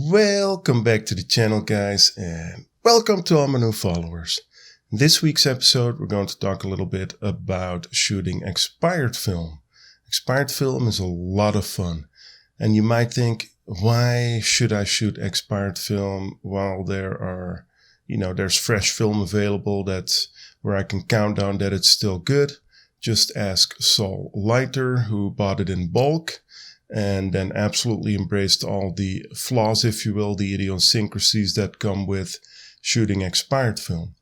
Welcome back to the channel, guys, and welcome to all my new followers. In this week's episode, we're going to talk a little bit about shooting expired film. Expired film is a lot of fun, and you might think, why should I shoot expired film while there's fresh film available that's where I can count down that it's still good? Just ask Saul Leiter, who bought it in bulk and then absolutely embraced all the flaws, if you will, the idiosyncrasies that come with shooting expired film.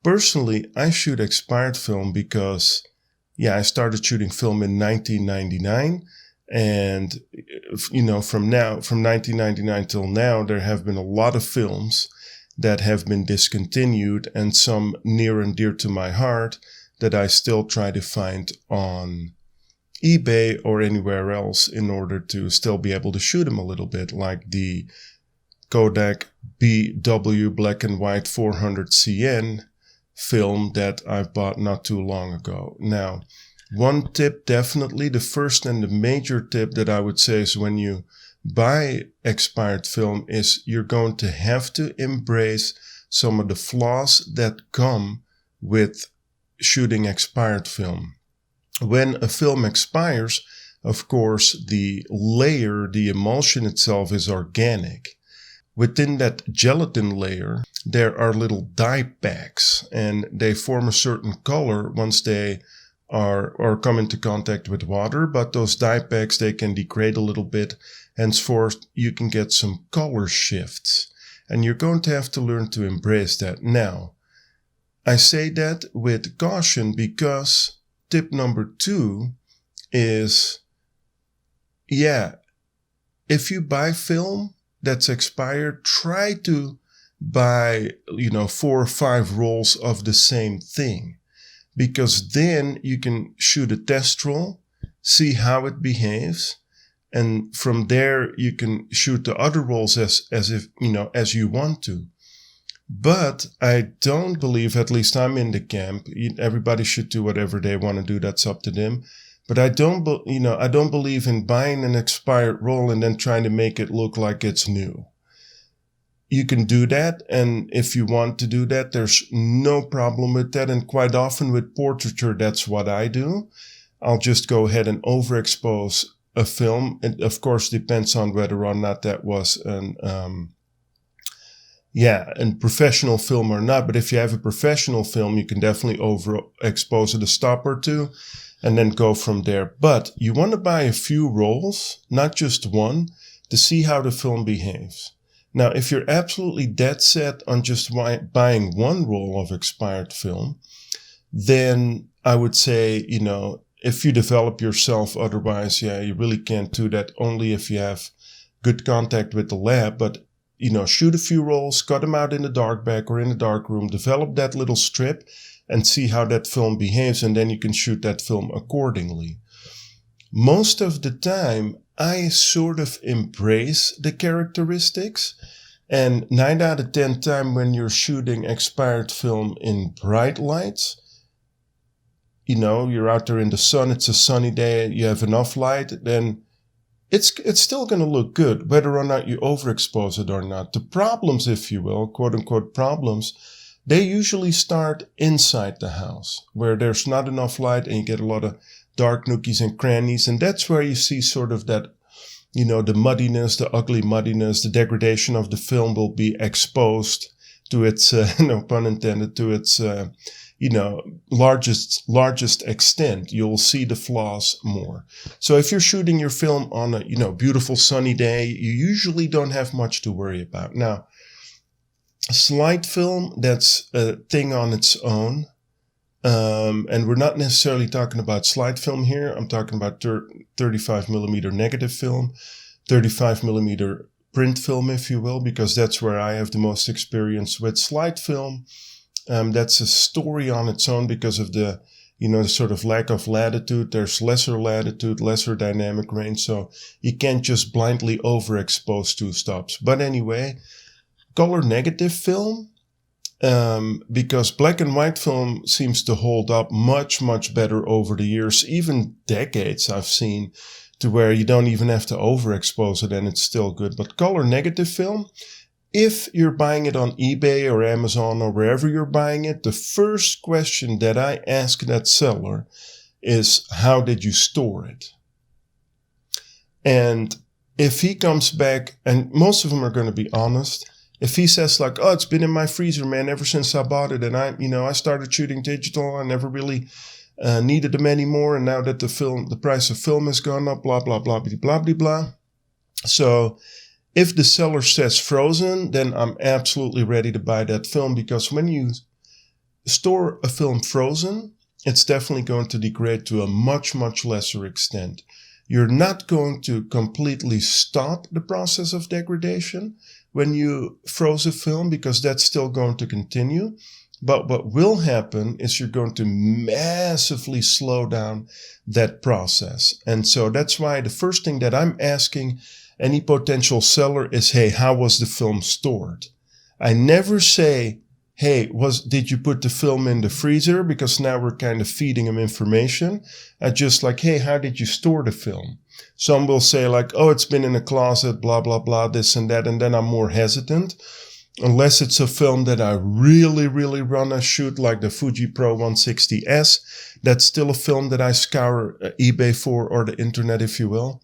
Personally, I shoot expired film because, I started shooting film in 1999, and, from 1999 till now, there have been a lot of films that have been discontinued, and some near and dear to my heart that I still try to find on eBay or anywhere else in order to still be able to shoot them a little bit, like the Kodak BW black and white 400CN film that I've bought not too long ago. Now, one tip, definitely the first and the major tip that I would say is when you buy expired film is you're going to have to embrace some of the flaws that come with shooting expired film. When a film expires, of course, the emulsion itself is organic. Within that gelatin layer, there are little dye packs, and they form a certain color once they are or come into contact with water. But those dye packs, they can degrade a little bit. Henceforth, you can get some color shifts, and you're going to have to learn to embrace that. Now, I say that with caution because tip number 2 is, if you buy film that's expired, try to buy, 4 or 5 rolls of the same thing, because then you can shoot a test roll, see how it behaves, and from there you can shoot the other rolls as you want to. But I don't believe, at least I'm in the camp, everybody should do whatever they want to do, that's up to them. But I don't believe in buying an expired roll and then trying to make it look like it's new. You can do that, and if you want to do that, there's no problem with that. And quite often with portraiture, that's what I do. I'll just go ahead and overexpose a film. It of course depends on whether or not that was an professional film or not. But if you have a professional film, you can definitely overexpose it a stop or two and then go from there. But you want to buy a few rolls, not just one, to see how the film behaves. Now, if you're absolutely dead set on just buying one roll of expired film, then I would say, if you develop yourself, otherwise, you really can't do that, only if you have good contact with the lab. But shoot a few rolls, cut them out in the dark bag or in the dark room, develop that little strip and see how that film behaves, and then you can shoot that film accordingly. Most of the time, I sort of embrace the characteristics, and 9 out of 10 times when you're shooting expired film in bright lights, you're out there in the sun, it's a sunny day, you have enough light, then it's still going to look good, whether or not you overexpose it or not. The problems, if you will, quote unquote problems, they usually start inside the house, where there's not enough light and you get a lot of dark nookies and crannies. And that's where you see sort of that, the muddiness, the ugly muddiness, the degradation of the film will be exposed to its, no pun intended, to its, largest extent. You'll see the flaws more. So if you're shooting your film on a, beautiful sunny day, you usually don't have much to worry about. Now, slide film, that's a thing on its own. And we're not necessarily talking about slide film here. I'm talking about 35 millimeter negative film, 35 millimeter print film, if you will, because that's where I have the most experience with slide film. That's a story on its own because of the, the sort of lack of latitude. There's lesser latitude, lesser dynamic range, so you can't just blindly overexpose 2 stops. But anyway, color negative film, because black and white film seems to hold up much, much better over the years, even decades I've seen, to where you don't even have to overexpose it and it's still good. But color negative film, if you're buying it on eBay or Amazon or wherever you're buying it, the first question that I ask that seller is, how did you store it? And if he comes back, and most of them are going to be honest, if he says like, oh, it's been in my freezer, man, ever since I bought it, and I started shooting digital, I never really needed them anymore, and now that the price of film has gone up, blah, blah, blah, blah, blah, blah, blah. So if the seller says frozen, then I'm absolutely ready to buy that film, because when you store a film frozen, it's definitely going to degrade to a much, much lesser extent. You're not going to completely stop the process of degradation when you froze a film, because that's still going to continue. But what will happen is you're going to massively slow down that process. And so that's why the first thing that I'm asking any potential seller is, hey, how was the film stored? I never say, hey, did you put the film in the freezer? Because now we're kind of feeding them information. I just like, hey, how did you store the film? Some will say like, oh, it's been in a closet, blah, blah, blah, this and that. And then I'm more hesitant. Unless it's a film that I really, really want to shoot, like the Fuji Pro 160S. That's still a film that I scour eBay for, or the internet, if you will.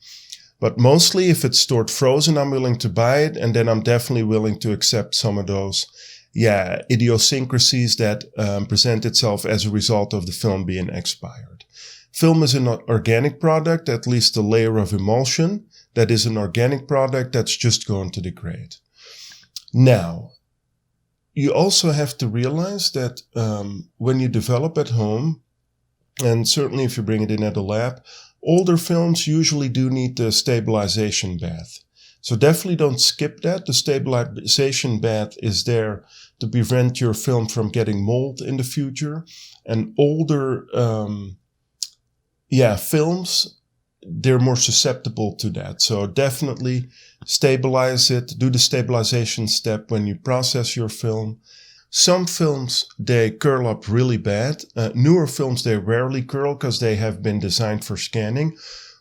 But mostly if it's stored frozen, I'm willing to buy it. And then I'm definitely willing to accept some of those idiosyncrasies that present itself as a result of the film being expired. Film is an organic product, at least a layer of emulsion. That is an organic product that's just going to degrade. Now, you also have to realize that when you develop at home, and certainly if you bring it in at a lab, older films usually do need the stabilization bath. So definitely don't skip that. The stabilization bath is there to prevent your film from getting mold in the future. And older films, they're more susceptible to that. So definitely stabilize it. Do the stabilization step when you process your film. Some films, they curl up really bad. Newer films, they rarely curl because they have been designed for scanning.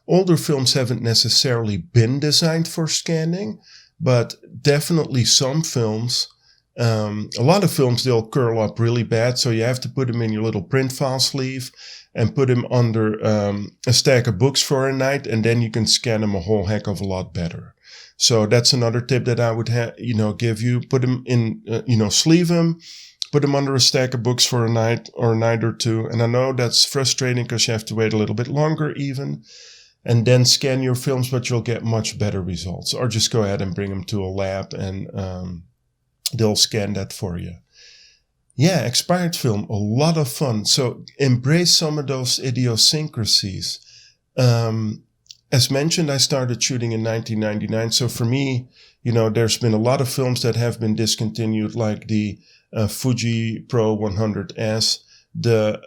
Older films haven't necessarily been designed for scanning, but definitely some films, a lot of films, they'll curl up really bad. So you have to put them in your little print file sleeve and put them under a stack of books for a night, and then you can scan them a whole heck of a lot better. So that's another tip that I would give you. Put them in, sleeve them, put them under a stack of books for a night or two. And I know that's frustrating because you have to wait a little bit longer even, and then scan your films, but you'll get much better results. Or just go ahead and bring them to a lab and they'll scan that for you. Yeah, expired film, a lot of fun. So embrace some of those idiosyncrasies. As mentioned, I started shooting in 1999. So for me, there's been a lot of films that have been discontinued, like the Fuji Pro 100S, the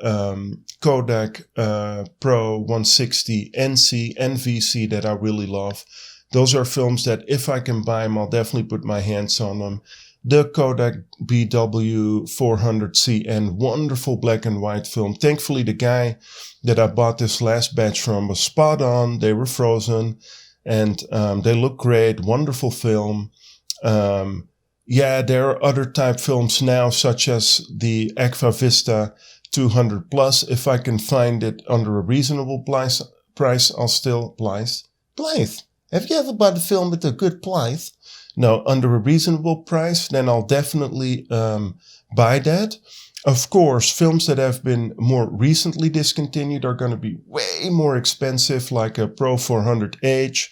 Kodak Pro 160 NC, NVC that I really love. Those are films that if I can buy them, I'll definitely put my hands on them. The Kodak BW400CN, wonderful black and white film. Thankfully, the guy that I bought this last batch from was spot on. They were frozen and they look great. Wonderful film. There are other type films now, such as the Agfa Vista 200 Plus. If I can find it under a reasonable price, I'll still Blythe. Have you ever bought a film with a good Blythe? No, under a reasonable price, then I'll definitely buy that. Of course, films that have been more recently discontinued are going to be way more expensive, like a Pro 400H.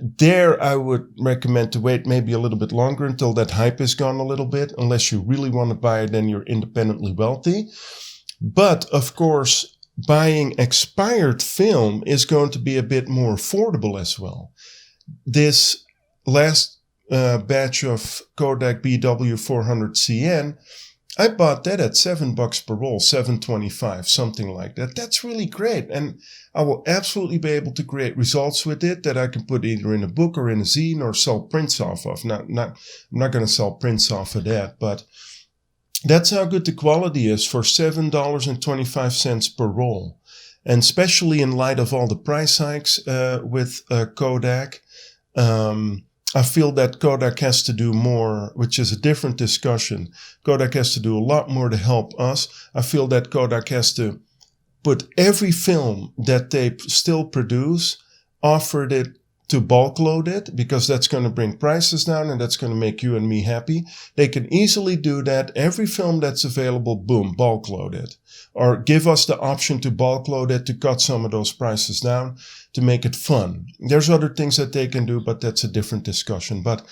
There, I would recommend to wait maybe a little bit longer until that hype is gone a little bit, unless you really want to buy it and you're independently wealthy. But, of course, buying expired film is going to be a bit more affordable as well. This last batch of Kodak BW400CN, I bought that at $7 per roll, $7.25, something like that. That's really great. And I will absolutely be able to create results with it that I can put either in a book or in a zine or sell prints off of. I'm not going to sell prints off of that, but that's how good the quality is for $7.25 per roll. And especially in light of all the price hikes with Kodak, I feel that Kodak has to do more, which is a different discussion. Kodak has to do a lot more to help us. I feel that Kodak has to put every film that they still produce, offered it to bulk load it, because that's going to bring prices down and that's going to make you and me happy. They can easily do that. Every film that's available, boom, bulk load it. Or give us the option to bulk load it to cut some of those prices down to make it fun. There's other things that they can do, but that's a different discussion. But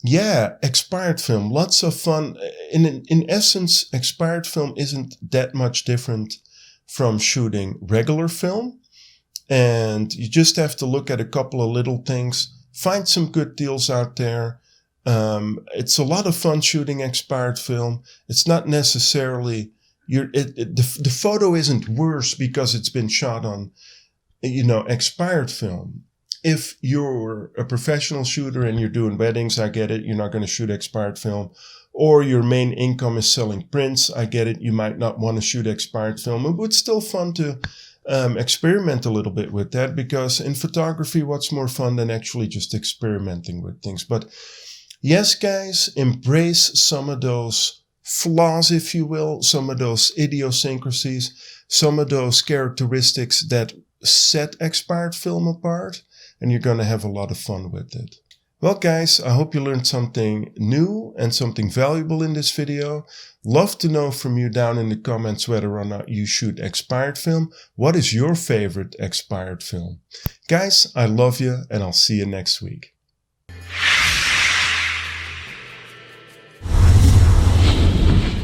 yeah, expired film, lots of fun. In essence, expired film isn't that much different from shooting regular film. And you just have to look at a couple of little things, find some good deals out there. It's a lot of fun shooting expired film. It's not necessarily the photo isn't worse because it's been shot on, expired film. If you're a professional shooter and you're doing weddings, I get it. You're not going to shoot expired film. Or your main income is selling prints, I get it. You might not want to shoot expired film. But it's still fun to experiment a little bit with that, because in photography, what's more fun than actually just experimenting with things? But yes, guys, embrace some of those flaws, if you will, some of those idiosyncrasies, some of those characteristics that set expired film apart, and you're going to have a lot of fun with it. Well, guys, I hope you learned something new and something valuable in this video. Love to know from you down in the comments whether or not you shoot expired film. What is your favorite expired film? Guys, I love you, and I'll see you next week.